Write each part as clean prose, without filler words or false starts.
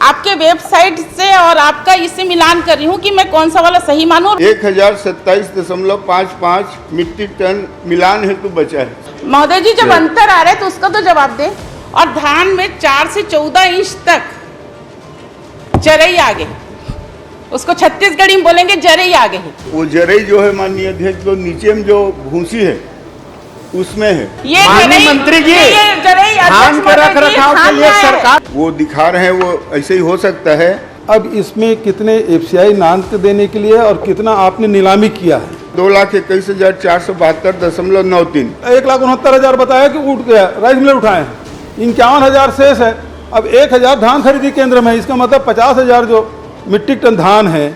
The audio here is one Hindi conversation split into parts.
आपके वेबसाइट से और आपका इससे मिलान कर रही हूँ कि मैं कौन सा वाला सही मानूं। 1027.55 मीट्रिक टन मिलान हेतु बचा है। महोदय जी, जब अंतर आ रहा है तो उसका तो जवाब दें। और धान में 4 से 14 इंच तक जरई आगे, उसको छत्तीसगढ़ी में बोलेंगे जरई आगे है। वो जरई जो है माननीय अध्यक्ष, जो नीचे में जो भूसी है उसमें है। ये माननीय मंत्री जी, धान के रख रखाव के लिए सरकार वो दिखा रहे हैं, वो ऐसे ही हो सकता है। अब इसमें कितने एफसीआई नाम देने के लिए और कितना आपने नीलामी किया है? 2,21,472.93। 1,69,000 बताया कि उठ गया, राइस मिलर उठाए हैं, 51,000 शेष है। अब 1,000 धान खरीदी केंद्र में, इसका मतलब 50,000 जो मीट्रिक टन धान है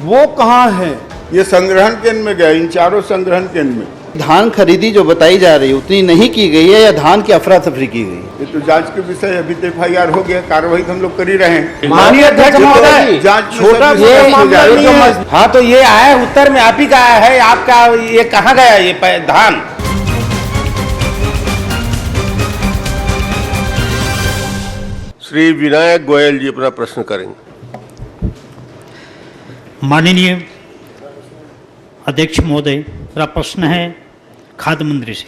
वो कहाँ है? ये संग्रहण केंद्र में गया, इन चारों संग्रहण केंद्र में। धान खरीदी जो बताई जा रही है उतनी नहीं की गई है या धान की अफरा तफरी की गई है? ये तो जांच के विषय, अभी तो FIR हो गया, कार्रवाई हम लोग कर ही रहे हैं। माननीय अध्यक्ष महोदय, जांच छोटा ये मामला नहीं है। हाँ, तो ये आया उत्तर में आप ही का आया है, आपका ये कहाँ गया ये धान? श्री विनायक गोयल जी अपना प्रश्न करेंगे। माननीय अध्यक्ष महोदय, मेरा प्रश्न है खाद्य मंत्री से।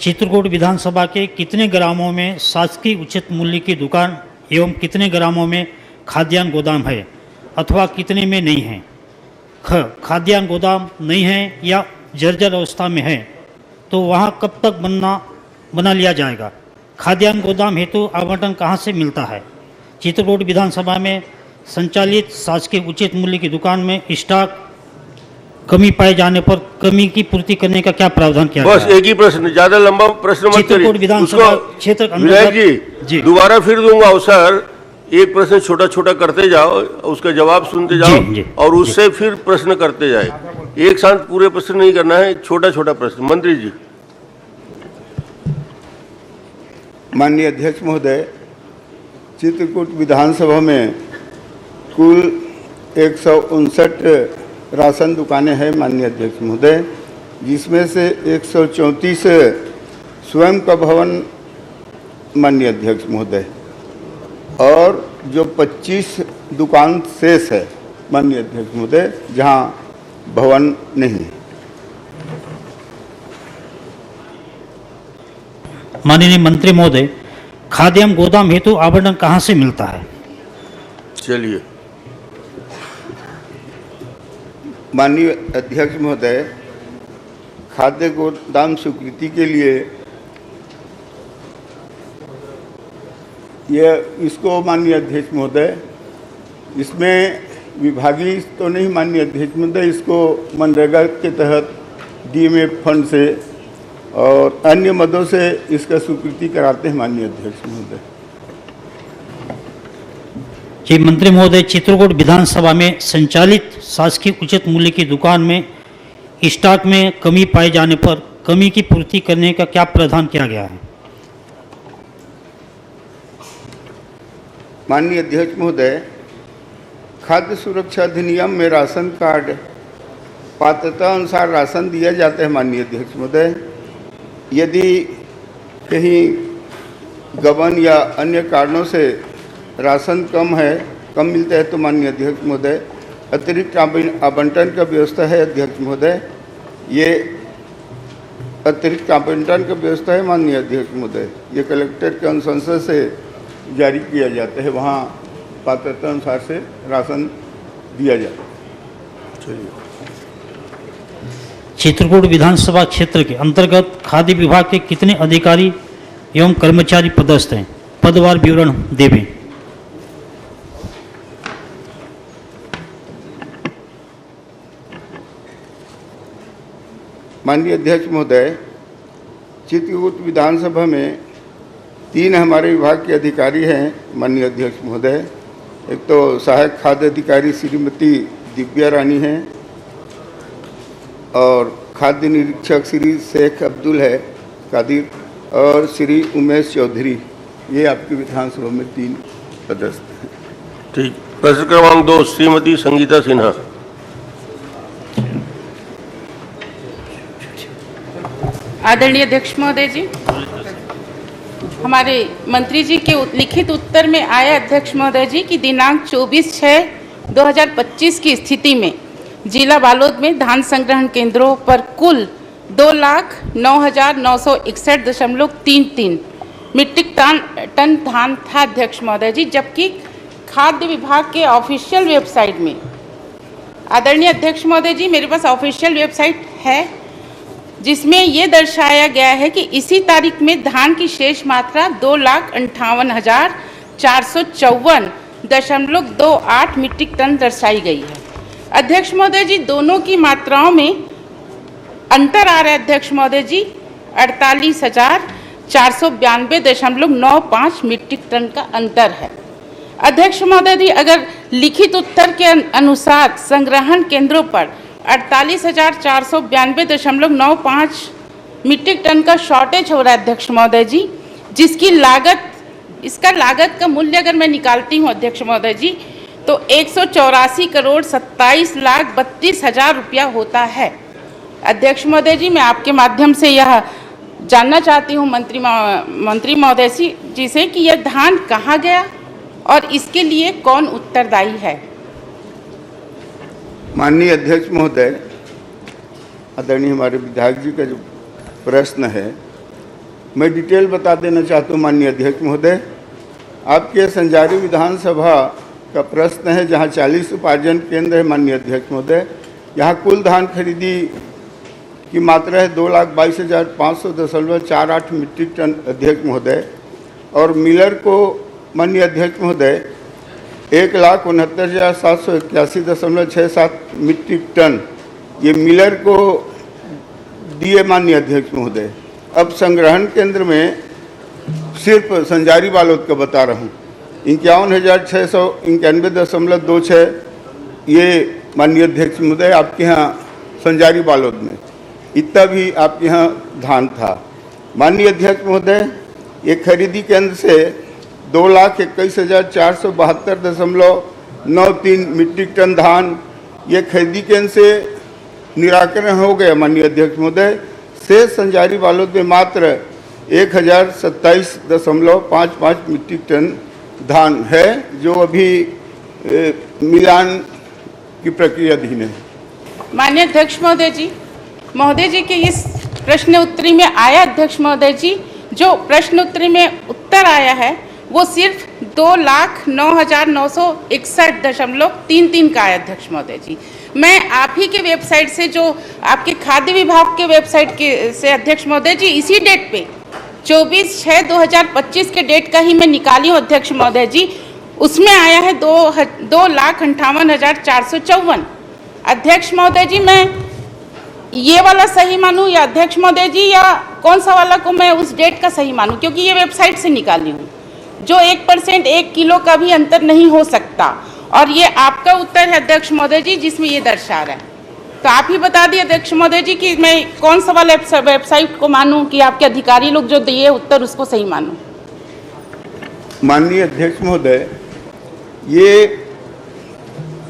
चित्रकूट विधानसभा के कितने ग्रामों में शासकीय उचित मूल्य की दुकान एवं कितने ग्रामों में खाद्यान्न गोदाम है अथवा कितने में नहीं है? खाद्यान्न गोदाम नहीं है या जर्जर अवस्था में है तो वहाँ कब तक बना लिया जाएगा? खाद्यान्न गोदाम हेतु आवंटन कहाँ से मिलता है? चित्रकूट विधानसभा में संचालित शासकीय उचित मूल्य की दुकान में स्टॉक कमी पाए जाने पर कमी की पूर्ति करने का क्या प्रावधान किया बस एक ही प्रश्न, ज्यादा लंबा प्रश्न मत चित्रकूट विधानसभा क्षेत्र विनायक जी दोबारा फिर दूंगा अवसर। एक प्रश्न छोटा छोटा करते जाओ, उसका जवाब सुनते जाओ और उससे फिर प्रश्न करते जाए। एक साथ पूरे प्रश्न नहीं करना है, छोटा छोटा प्रश्न। मंत्री जी। माननीय अध्यक्ष महोदय, चित्रकूट विधानसभा में कुल 159 राशन दुकानें हैं माननीय अध्यक्ष महोदय, जिसमें से 134 स्वयं का भवन माननीय अध्यक्ष महोदय, और जो 25 दुकान शेष है माननीय अध्यक्ष महोदय जहां भवन नहीं है। माननीय मंत्री महोदय, खाद्यान्न गोदाम हेतु आवंटन कहाँ से मिलता है? चलिए। माननीय अध्यक्ष महोदय, खाद्य गोदाम स्वीकृति के लिए इसको माननीय अध्यक्ष महोदय, इसमें विभागीय तो नहीं माननीय अध्यक्ष महोदय, इसको मनरेगा के तहत DMF फंड से और अन्य मदों से इसका स्वीकृति कराते हैं माननीय अध्यक्ष महोदय। जी मंत्री महोदय, चित्रकूट विधानसभा में संचालित शासकीय उचित मूल्य की दुकान में स्टॉक में कमी पाए जाने पर कमी की पूर्ति करने का क्या प्रावधान किया गया है? माननीय अध्यक्ष महोदय, खाद्य सुरक्षा अधिनियम में राशन कार्ड पात्रता अनुसार राशन दिया जाता है माननीय अध्यक्ष महोदय। यदि कहीं गबन या अन्य कारणों से राशन कम मिलता है तो माननीय अध्यक्ष महोदय अतिरिक्त आवंटन का व्यवस्था है अध्यक्ष महोदय। ये अतिरिक्त आवंटन का व्यवस्था है माननीय अध्यक्ष महोदय, ये कलेक्टर के अनुशंसा से जारी किया जाता है, वहाँ पात्रता अनुसार से राशन दिया जाता है। चलिए। चित्रकूट विधानसभा क्षेत्र के अंतर्गत खाद्य विभाग के कितने अधिकारी एवं कर्मचारी पदस्थ हैं? पदवार विवरण देवें। माननीय अध्यक्ष महोदय, चित्रकूट विधानसभा में 3 हमारे विभाग के अधिकारी हैं माननीय अध्यक्ष महोदय। एक तो सहायक खाद्य अधिकारी श्रीमती दिव्या रानी हैं और खाद्य निरीक्षक श्री शेख अब्दुल है कादिर और श्री उमेश चौधरी। ये आपकी विधानसभा में 3 पदस्थ हैं। ठीक। प्रश्न क्रमांक 2 श्रीमती संगीता सिन्हा। आदरणीय अध्यक्ष महोदय जी, हमारे मंत्री जी के लिखित उत्तर में आया अध्यक्ष महोदय जी कि दिनांक 24/6/2025 की स्थिति में जिला बालोद में धान संग्रहण केंद्रों पर कुल 2,09,961.33 मीट्रिक टन धान था अध्यक्ष महोदय जी, जबकि खाद्य विभाग के ऑफिशियल वेबसाइट में, आदरणीय अध्यक्ष महोदय जी मेरे पास ऑफिशियल वेबसाइट है जिसमें ये दर्शाया गया है कि इसी तारीख में धान की शेष मात्रा 2,58,454.28 मीट्रिक टन दर्शाई गई है। अध्यक्ष महोदय जी दोनों की मात्राओं में अंतर आ रहा है अध्यक्ष महोदय जी, 48,492.95 मीट्रिक टन का अंतर है। अध्यक्ष महोदय जी अगर लिखित उत्तर के अनुसार संग्रहण केंद्रों पर 48,492.95 मीट्रिक टन का शॉर्टेज हो रहा है अध्यक्ष महोदय जी, जिसकी इसका लागत का मूल्य अगर मैं निकालती हूँ अध्यक्ष महोदय जी तो 184,27,32,000 रुपया होता है। अध्यक्ष महोदय जी मैं आपके माध्यम से यह जानना चाहती हूँ मंत्री महोदय जी से कि यह धान कहाँ गया और इसके लिए कौन उत्तरदायी है। माननीय अध्यक्ष महोदय, आदरणीय हमारे विधायक जी का जो प्रश्न है मैं डिटेल बता देना चाहता हूँ। माननीय अध्यक्ष महोदय, आपके संजारी विधानसभा का प्रश्न है जहाँ 40 उपार्जन केंद्र है। माननीय अध्यक्ष महोदय, यहाँ कुल धान खरीदी की मात्रा है 2,22,500.48 मीट्रिक टन अध्यक्ष महोदय, और मिलर को माननीय अध्यक्ष महोदय 1,69,781.67 मीट्रिक टन ये मिलर को दिए। माननीय अध्यक्ष महोदय, अब संग्रहण केंद्र में सिर्फ संजारी बालोद का बता रहा हूँ 51,691.26 ये माननीय अध्यक्ष महोदय आपके यहाँ संजारी बालोद में इतना भी आपके यहाँ धान था। माननीय अध्यक्ष महोदय, ये खरीदी केंद्र से 2,21,472.93 मीट्रिक टन धान ये खरीदी केंद्र से निराकरण हो गया। माननीय अध्यक्ष महोदय, से संजारी बालोद में मात्र 1,027.55 मीट्रिक टन धान है जो अभी मिलान की प्रक्रिया अधीन है। माननीय अध्यक्ष महोदय जी के इस प्रश्न उत्तरी में आया अध्यक्ष महोदय जी, जो प्रश्न उत्तरी में उत्तर आया है वो सिर्फ 2,09,961.33 का आया अध्यक्ष महोदय जी। मैं आप ही के वेबसाइट से, जो आपके खाद्य विभाग के वेबसाइट के से अध्यक्ष महोदय जी इसी डेट पे 24/6/2025 के डेट का ही मैं निकाली हूँ अध्यक्ष महोदय जी, उसमें आया है 2,58,454। अध्यक्ष महोदय जी मैं ये वाला सही मानूं या अध्यक्ष महोदय जी या कौन सा वाला को मैं उस डेट का सही मानूं, क्योंकि ये वेबसाइट से निकाली हूँ जो 1% 1 किलो का भी अंतर नहीं हो सकता, और ये आपका उत्तर है अध्यक्ष महोदय जी जिसमें ये दर्शा रहा है। तो आप ही बता दिए अध्यक्ष महोदय जी कि मैं कौन सा वाला वेबसाइट को मानूं कि आपके अधिकारी लोग जो दिए उत्तर उसको सही मानूं। माननीय अध्यक्ष महोदय, ये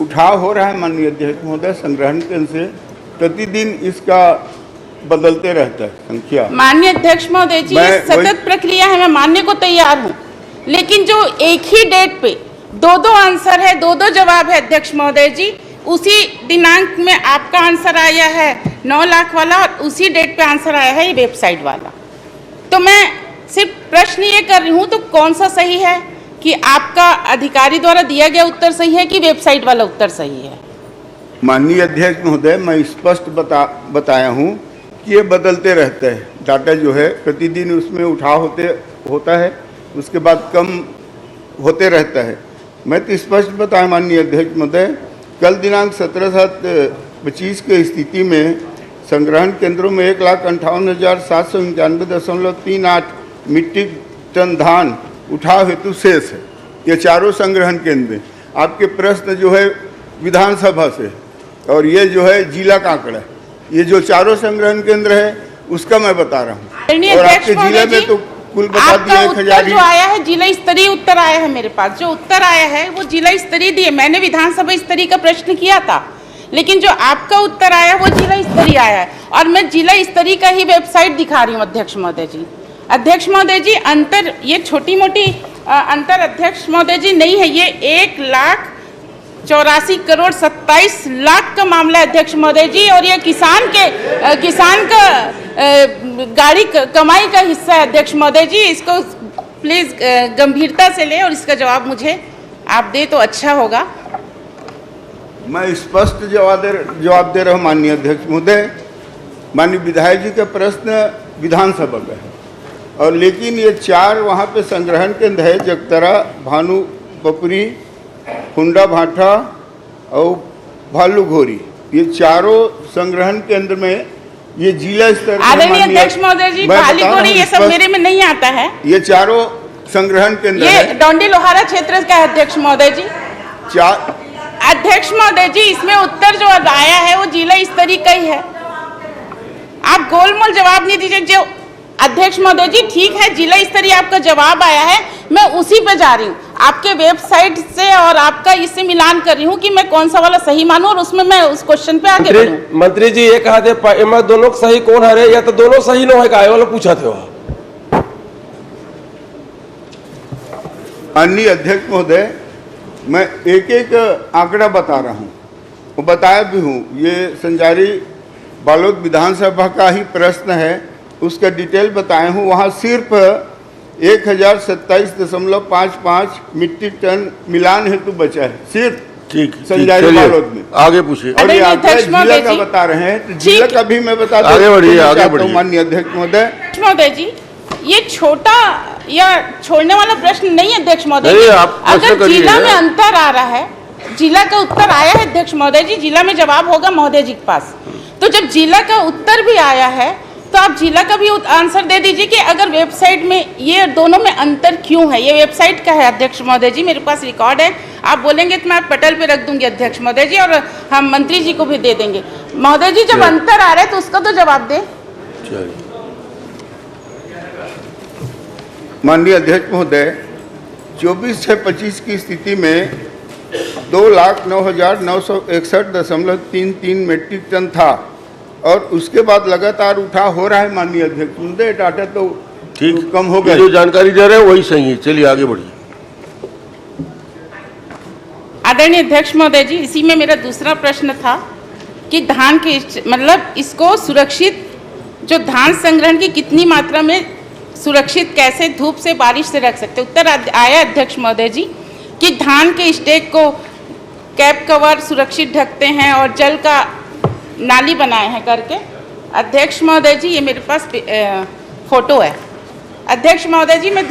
उठाव हो रहा है माननीय अध्यक्ष महोदय संग्रहण केंद्र से, प्रतिदिन इसका बदलते रहता है संख्या। माननीय अध्यक्ष महोदय जी ये सतत प्रक्रिया है, मैं मानने को तैयार हूँ, लेकिन जो एक ही डेट पे दो आंसर है, दो जवाब है अध्यक्ष महोदय जी, उसी दिनांक में आपका आंसर आया है 9 लाख वाला और उसी डेट पे आंसर आया है ये वेबसाइट वाला। तो मैं सिर्फ प्रश्न ये कर रही हूँ तो कौन सा सही है कि आपका अधिकारी द्वारा दिया गया उत्तर सही है कि वेबसाइट वाला उत्तर सही है। माननीय अध्यक्ष महोदय, मैं स्पष्ट बताया हूँ कि ये बदलते रहते हैं, डाटा जो है प्रतिदिन उसमें उठाव होता है, उसके बाद कम होते रहता है। मैं तो स्पष्ट बताया माननीय अध्यक्ष महोदय, कल दिनांक 17/7/25 की स्थिति में संग्रहण केंद्रों में 1,58,791.38 मीट्रिक टन धान उठाव हेतु शेष है। ये चारों संग्रहण केंद्र आपके प्रश्न जो है विधानसभा से और ये जो है जिला का आंकड़ा है, ये जो चारों संग्रहण केंद्र है उसका मैं बता रहा हूँ। और आपके जिले में तो कुल बता दिया 1,000 जो आया है जिला स्तरीय उत्तर आया है, मेरे पास जो उत्तर आया है वो जिला स्तरीय दिए। मैंने विधानसभा स्तरीय का प्रश्न किया था, लेकिन जो आपका उत्तर आया वो जिला स्तरीय आया है और मैं जिला स्तरीय का ही वेबसाइट दिखा रही हूँ अध्यक्ष महोदय जी। अध्यक्ष महोदय जी, अंतर ये छोटी मोटी अंतर अध्यक्ष महोदय जी नहीं है, ये 1,84,27,00,000 का मामला है अध्यक्ष महोदय जी, और ये किसान का गाड़ी कमाई का हिस्सा है अध्यक्ष महोदय जी। इसको प्लीज गंभीरता से ले और इसका जवाब मुझे आप दे तो अच्छा होगा। मैं स्पष्ट जवाब दे रहा हूँ माननीय अध्यक्ष महोदय। माननीय विधायक जी का प्रश्न विधानसभा का है, और लेकिन ये 4 वहाँ पे संग्रहण केंद्र है, जगतरा, भानु पपरी, हुंडा भाटा और भालू घोरी, ये चारों संग्रहण केंद्र में ये जिला स्तर आदरणीय अध्यक्ष महोदय जी, भालू घोरी ये सब मेरे में नहीं आता है। ये चारों संग्रहण केंद्र ये है। डोंडी लोहारा क्षेत्र का है अध्यक्ष महोदय जी। चार अध्यक्ष महोदय जी, इसमें उत्तर जो आया है वो जिला स्तरीय का ही है। आप गोलमोल जवाब नहीं दीजिए। जो अध्यक्ष महोदय जी, ठीक है, जिला स्तरीय आपका जवाब आया है, मैं उसी पे जा रही हूँ, आपके वेबसाइट से और आपका इससे मिलान कर रही हूँ कि मैं कौन सा वाला सही मानूं, और उसमें मैं उस क्वेश्चन पे आगे बढ़ूं। मंत्री जी, एक हाथे मैं दोनों सही कौन हरे, या तो दोनों सही न है वाला पूछा थे वहाँ। माननीय अध्यक्ष महोदय, मैं एक एक आंकड़ा बता रहा हूँ, वो बताया भी हूँ। ये संजारी बालोद विधानसभा का ही प्रश्न है, उसका डिटेल बताया हूँ। वहाँ सिर्फ 1027.55 मीट्रिक टन मिलान हेतु बचा है, सिर्फ ठीक संजारी बालोद में। आगे पूछिए। और ये आंकड़ा जिला का बता रहे हैं, तो जिला का भी मैं बता दूं। आगे बढ़िए। माननीय अध्यक्ष महोदय जी, ये छोटा या छोड़ने वाला प्रश्न नहीं है अध्यक्ष महोदय जी। अगर जिला में अंतर आ रहा है, जिला का उत्तर आया है अध्यक्ष महोदय जी, जिला में जवाब होगा महोदय जी के पास। तो जब जिला का उत्तर भी आया है तो आप जिला का भी आंसर दे दीजिए कि अगर वेबसाइट में ये दोनों में अंतर क्यों है। ये वेबसाइट का है अध्यक्ष महोदय जी, मेरे पास रिकॉर्ड है। आप बोलेंगे तो मैं पटल पे रख दूंगी अध्यक्ष महोदय जी, और हम मंत्री जी को भी दे देंगे। महोदय जी, जब अंतर आ रहा है तो उसका तो जवाब दें। माननीय अध्यक्ष महोदय, 24/6/25 की स्थिति में 2,09,961.33 मीट्रिक टन था, और उसके बाद लगातार उठा हो रहा है। माननीय अध्यक्ष महोदय, डाटा तो ठीक कम हो गया। जो जानकारी दे रहे हैं वही सही है। चलिए आगे बढ़िए। आदरणीय अध्यक्ष महोदय जी, इसी में मेरा दूसरा प्रश्न था कि धान के मतलब इसको सुरक्षित, जो धान संग्रहण की कितनी मात्रा में सुरक्षित, कैसे धूप से बारिश से रख सकते। उत्तर आया अध्यक्ष महोदय जी कि धान के स्टेक को कैप कवर सुरक्षित ढकते हैं और जल का नाली बनाए हैं करके। अध्यक्ष महोदय जी, ये मेरे पास फोटो है। अध्यक्ष महोदय जी, मैं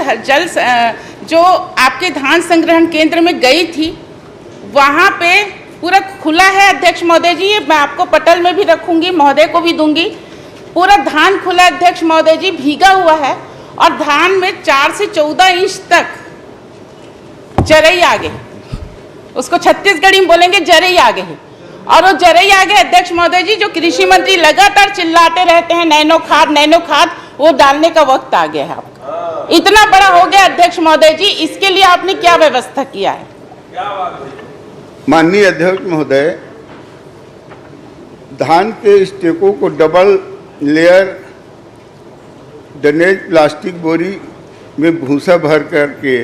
जो आपके धान संग्रहण केंद्र में गई थी, वहाँ पे पूरा खुला है अध्यक्ष महोदय जी। ये मैं आपको पटल में भी रखूंगी, महोदय को भी दूंगी। पूरा धान खुला अध्यक्ष महोदय जी, भीगा हुआ है, और धान में 4 से 14 इंच तक जरई आगे, उसको छत्तीसगढ़ी में बोलेंगे जरई आगे है। और वो जरई आगे अध्यक्ष महोदय जी, जो कृषि मंत्री लगातार चिल्लाते रहते हैं नैनो खाद, वो डालने का वक्त आ गया है आपका। इतना बड़ा हो गया अध्यक्ष महोदय जी, इसके लिए आपने क्या व्यवस्था किया है? माननीय अध्यक्ष महोदय, धान के स्टेकों को डबल लेयर ड्रेनेज प्लास्टिक बोरी में भूसा भर करके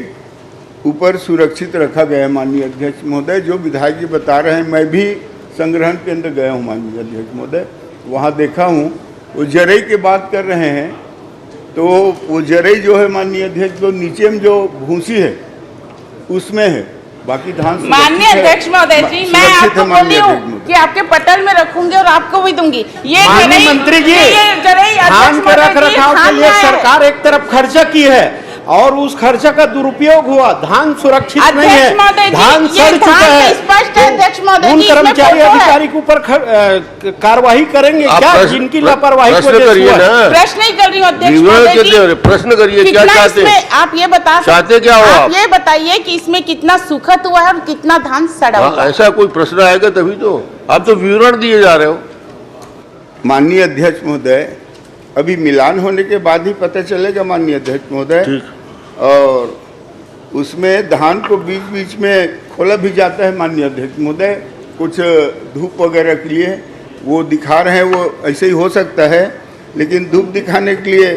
ऊपर सुरक्षित रखा गया है। माननीय अध्यक्ष महोदय, जो विधायक जी बता रहे हैं, मैं भी संग्रहण के अंदर गया हूँ माननीय अध्यक्ष महोदय, वहाँ देखा हूँ। वो जरई की बात कर रहे हैं, तो वो जरई जो है माननीय अध्यक्ष, जो नीचे में जो भूसी है उसमें है, बाकी धान माननीय अध्यक्ष महोदय जी, मैं आपको बोली हूँ कि आपके पटल में रखूंगी और आपको भी दूंगी। ये मंत्री जी, धान के रख रखाव के लिए सरकार एक तरफ खर्चा की है और उस खर्चा का दुरुपयोग हुआ, धान सुरक्षित नहीं है, धान सड़ चुका है। उन कर्मचारी अधिकारी के ऊपर कार्रवाई करेंगे क्या जिनकी लापरवाही को प्रश्न ही कर रही हूँ अध्यक्ष महोदय जी। प्रश्न करिए, क्या चाहते हैं आप? ये बता चाहते क्या हो आप? ये बताइए कि इसमें कितना सुखद हुआ है और कितना धान सड़ा हुआ है। ऐसा कोई प्रश्न आएगा तभी तो, आप तो विवरण दिए जा रहे हो। माननीय अध्यक्ष महोदय, अभी मिलान होने के बाद ही पता चलेगा माननीय अध्यक्ष महोदय। और उसमें धान को बीच बीच में खोला भी जाता है माननीय अध्यक्ष महोदय, कुछ धूप वगैरह के लिए वो दिखा रहे हैं, वो ऐसे ही हो सकता है। लेकिन धूप दिखाने के लिए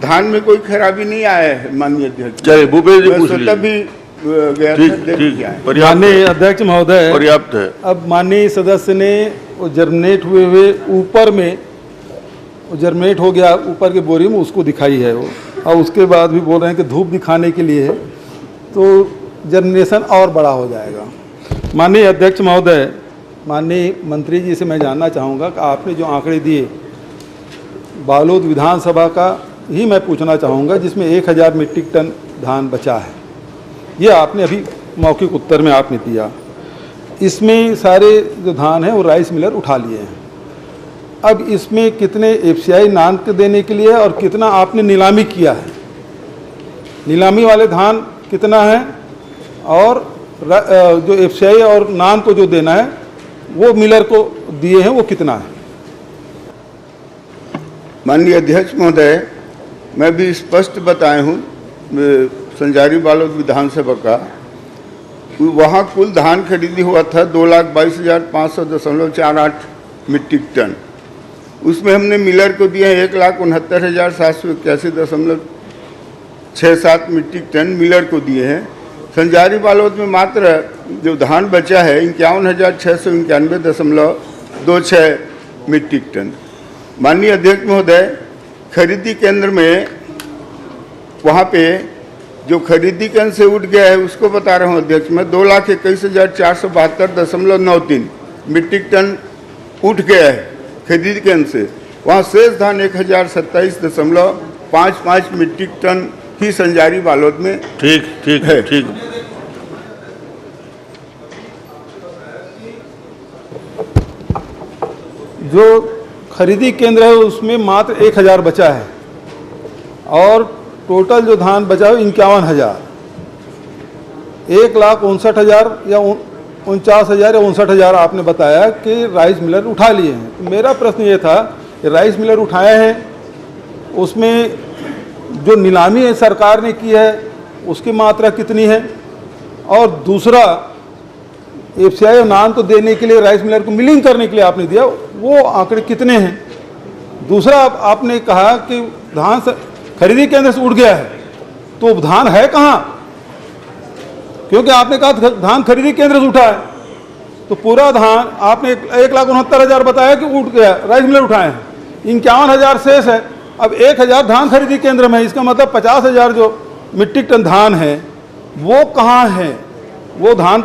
धान में कोई खराबी नहीं आया है माननीय अध्यक्ष। चलिए भूपेश जी मैं पूछ स्वतः भी गया था, ठीक देख ठीक के आया। पर्याप्त माननीय है, अध्यक्ष महोदय, पर्याप्त है। अब माननीय सदस्य ने वो जर्मिनेट हुए ऊपर में जर्मिनेट हो गया ऊपर के बोरी में, उसको दिखाई है वो, और उसके बाद भी बोल रहे हैं कि धूप दिखाने के लिए है, तो जर्मिनेशन और बड़ा हो जाएगा। माननीय अध्यक्ष महोदय, माननीय मंत्री जी से मैं जानना चाहूँगा कि आपने जो आंकड़े दिए बालोद विधानसभा का ही मैं पूछना चाहूँगा, जिसमें 1000 मीट्रिक टन धान बचा है, ये आपने अभी मौखिक उत्तर में आपने दिया। इसमें सारे जो धान है वो राइस मिलर उठा लिए हैं। अब इसमें कितने एफसीआई नान के देने के लिए है और कितना आपने नीलामी किया है? नीलामी वाले धान कितना है और जो एफसीआई और नान को जो देना है वो मिलर को दिए हैं वो कितना है? माननीय अध्यक्ष महोदय, मैं भी स्पष्ट बताया हूँ संजारी बालोद विधानसभा का, वहाँ कुल धान खरीदी हुआ था 2,22,500.48 मीट्रिक टन। उसमें हमने मिलर को दिए 1,69,781.67 मीट्रिक टन मिलर को दिए हैं। संजारी बालोद में मात्र जो धान बचा है 51,691.26 मीट्रिक टन। माननीय अध्यक्ष महोदय, खरीदी केंद्र में वहाँ पे जो खरीदी केंद्र से उठ गया है उसको बता रहा हूँ अध्यक्ष, मैं 2,21,472.93 मीट्रिक टन उठ गया है खरीदी केंद्र से। वहाँ शेष धान 1,027.55 मीट्रिक टन ही संजारी बालोद में ठीक ठीक है, ठीक। जो खरीदी केंद्र है उसमें मात्र 1000 बचा है और टोटल जो धान बचा है 51,000, 1,59,000 या 49,000 या 59,000 आपने बताया कि राइस मिलर उठा लिए हैं। तो मेरा प्रश्न ये था कि राइस मिलर उठाए हैं, उसमें जो नीलामी सरकार ने की है उसकी मात्रा कितनी है, और दूसरा एफसीआई और नान को देने के लिए राइस मिलर को मिलिंग करने के लिए आपने दिया, वो आंकड़े कितने हैं? दूसरा आपने कहा कि धान खरीदी केंद्र से उठ गया है, तो धान है कहाँ? क्योंकि आपने कहा धान खरीदी केंद्र से उठा है, तो पूरा धान आपने 1,69,000 बताया कि उठ गया, राइस मिलर उठाए हैं, 51,000 शेष है। अब 1,000 धान खरीदी केंद्र में, इसका मतलब 50,000 जो मीट्रिक टन धान है वो कहाँ है? वो धान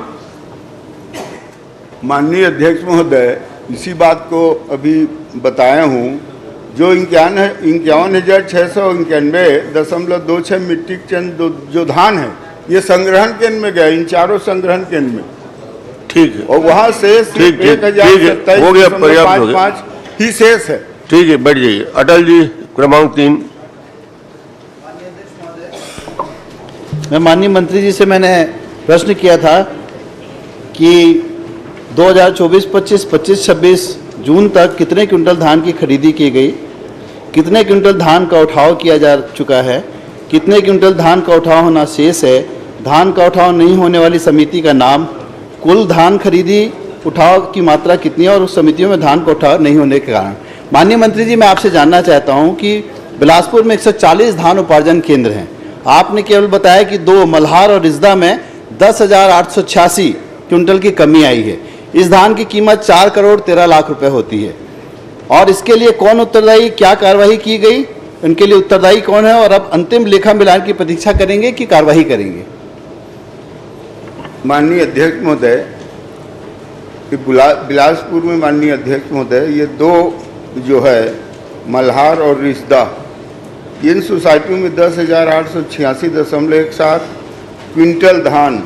माननीय अध्यक्ष महोदय, इसी बात को अभी बताया हूँ। जो 51,691.26 मीट्रिक टन जो धान है ये संग्रहण केंद्र में गया, इन चारों संग्रहण केंद्र में, ठीक है। और वहाँ शेष 1,027.55 ही शेष है। ठीक है, बैठ जाइए। अटल जी, क्रमांक 3। मैं माननीय मंत्री जी से मैंने प्रश्न किया था कि 2024-25, 25-26 जून तक कितने क्विंटल धान की खरीदी की गई, कितने क्विंटल धान का उठाव किया जा चुका है, कितने क्विंटल धान का उठाव होना शेष है, धान का उठाव नहीं होने वाली समिति का नाम, कुल धान खरीदी उठाव की मात्रा कितनी है और उस समितियों में धान का उठाव नहीं होने के कारण। माननीय मंत्री जी, मैं आपसे जानना चाहता हूं कि बिलासपुर में 140 धान उपार्जन केंद्र हैं, आपने केवल बताया कि 2 मल्हार और रिजदा में 10,886 क्विंटल की कमी आई है। इस धान की कीमत 4 करोड़ 13 लाख रुपए होती है, और इसके लिए कौन उत्तरदायी, क्या कार्रवाई की गई, इनके लिए उत्तरदायी कौन है, और अब अंतिम लेखा मिलान की प्रतीक्षा करेंगे कि कार्रवाई करेंगे? माननीय अध्यक्ष महोदय, बिलासपुर में माननीय अध्यक्ष महोदय, ये 2 जो है मल्हार और रिश्दा, इन सोसाइटियों में 10,886.17 क्विंटल धान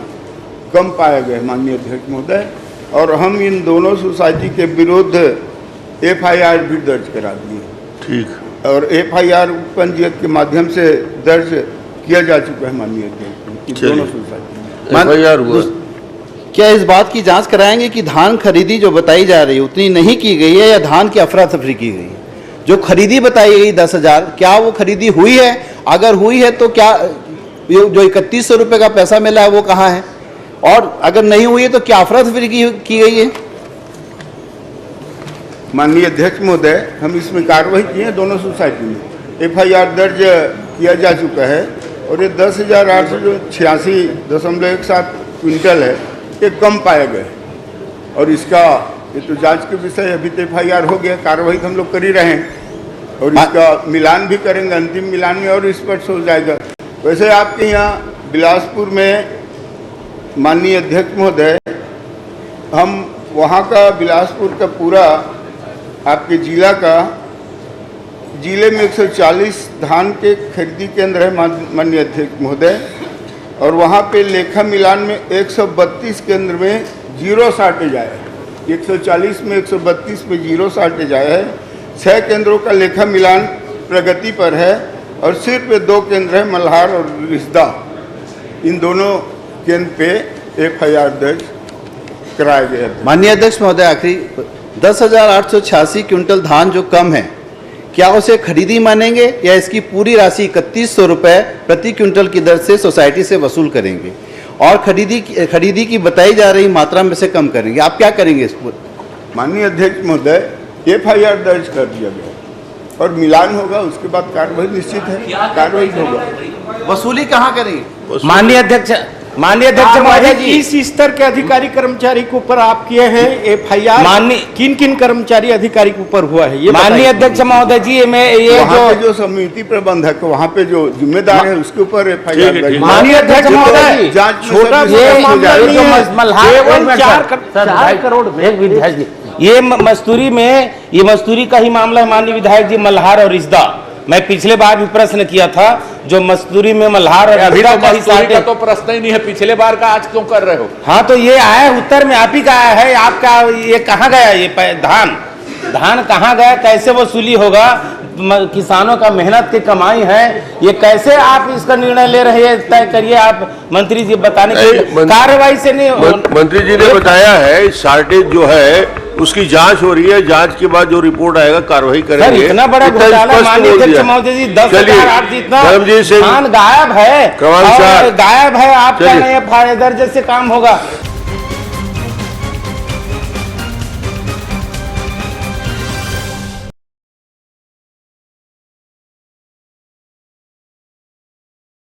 कम पाया गया माननीय अध्यक्ष महोदय, और हम इन दोनों सोसाइटी के विरुद्ध FIR भी दर्ज करा दिए। ठीक। और FIR पंजीयक के माध्यम से दर्ज किया जा चुका है माननीय अध्यक्ष, दोनों सोसाइटी। FIR हुआ। क्या इस बात की जांच कराएंगे कि धान खरीदी जो बताई जा रही है उतनी नहीं की गई है या धान की अफरा तफरी की गई है? जो खरीदी बताई गई 10,000, क्या वो खरीदी हुई है? अगर हुई है तो क्या जो 3,100 रुपये का पैसा मिला है वो कहाँ है? और अगर नहीं हुई है तो क्या अफरा तफरी की गई है? माननीय अध्यक्ष महोदय, हम इसमें कार्रवाई किए हैं दोनों सोसाइटी में, FIR दर्ज किया जा चुका है और ये 10,886.17 क्विंटल है, ये कम पाया गया। और इसका ये तो जांच के विषय, अभी तो FIR हो गया, कार्रवाई हम लोग कर ही रहे हैं और इसका मिलान भी करेंगे, अंतिम मिलान में और स्पष्ट हो जाएगा। वैसे आपके यहाँ बिलासपुर में माननीय अध्यक्ष महोदय, हम वहाँ का बिलासपुर का पूरा आपके जिले में 140 धान के खरीदी केंद्र है माननीय अध्यक्ष महोदय, और वहाँ पे लेखा मिलान में 132 केंद्र में जीरो शार्टेज आया है। 140 में 132 पे जीरो शार्टेज आया है। 6 केंद्रों का लेखा मिलान प्रगति पर है और सिर्फ 2 केंद्र है मल्हार और रिश्दा। इन दोनों केंद्र पे FIR दर्ज कराया गया था। माननीय अध्यक्ष महोदय, आखिरी 10,886 क्विंटल धान जो कम है, क्या उसे खरीदी मानेंगे या इसकी पूरी राशि 3100 रुपये प्रति क्विंटल की दर से सोसाइटी से वसूल करेंगे और खरीदी की बताई जा रही मात्रा में से कम करेंगे? आप क्या करेंगे इस पर? माननीय अध्यक्ष महोदय, FIR दर्ज कर दिया गया और मिलान होगा, उसके बाद कार्रवाई निश्चित है, कार्रवाई होगा। वसूली कहाँ करेंगे? माननीय अध्यक्ष महोदय जी, इस स्तर के अधिकारी कर्मचारी के ऊपर आप किए हैं FIR? किन किन कर्मचारी अधिकारी के ऊपर हुआ है ये माननीय अध्यक्ष महोदय जी, वहाँ पे जो समिति प्रबंधक वहाँ पे जो जिम्मेदार है उसके ऊपर FIR दर्ज। माननीय अध्यक्ष महोदय, जांच छोटा करोड़ विधायक जी, ये मस्तूरी में ये मस्तूरी का ही मामला है माननीय विधायक जी, मल्हार और रिश्दा। मैं पिछले बार भी प्रश्न किया था, जो मस्तूरी में मल्हार और अभी रिश्दा तो का ही मस्तूरी का तो प्रश्न ही नहीं है, पिछले बार का आज क्यों कर रहे हो? हाँ, तो ये आया उत्तर में आप ही का आया है। आपका ये कहाँ गया, ये धान कहाँ गया, कैसे वसूली होगा? किसानों का मेहनत की कमाई है, ये कैसे आप इसका निर्णय ले रहे हैं? तय करिए आप मंत्री जी, बताने की कार्रवाई से नहीं। मंत्री जी ने बताया है शार्टेज जो है उसकी जांच हो रही है, जांच के बाद जो रिपोर्ट आएगा कार्रवाई करेंगे। इतना बड़ा घोटाला माननीय अध्यक्ष महोदय जी, 10,008 जितना धान गायब है, गायब है, आपका FIR दर्ज से काम होगा।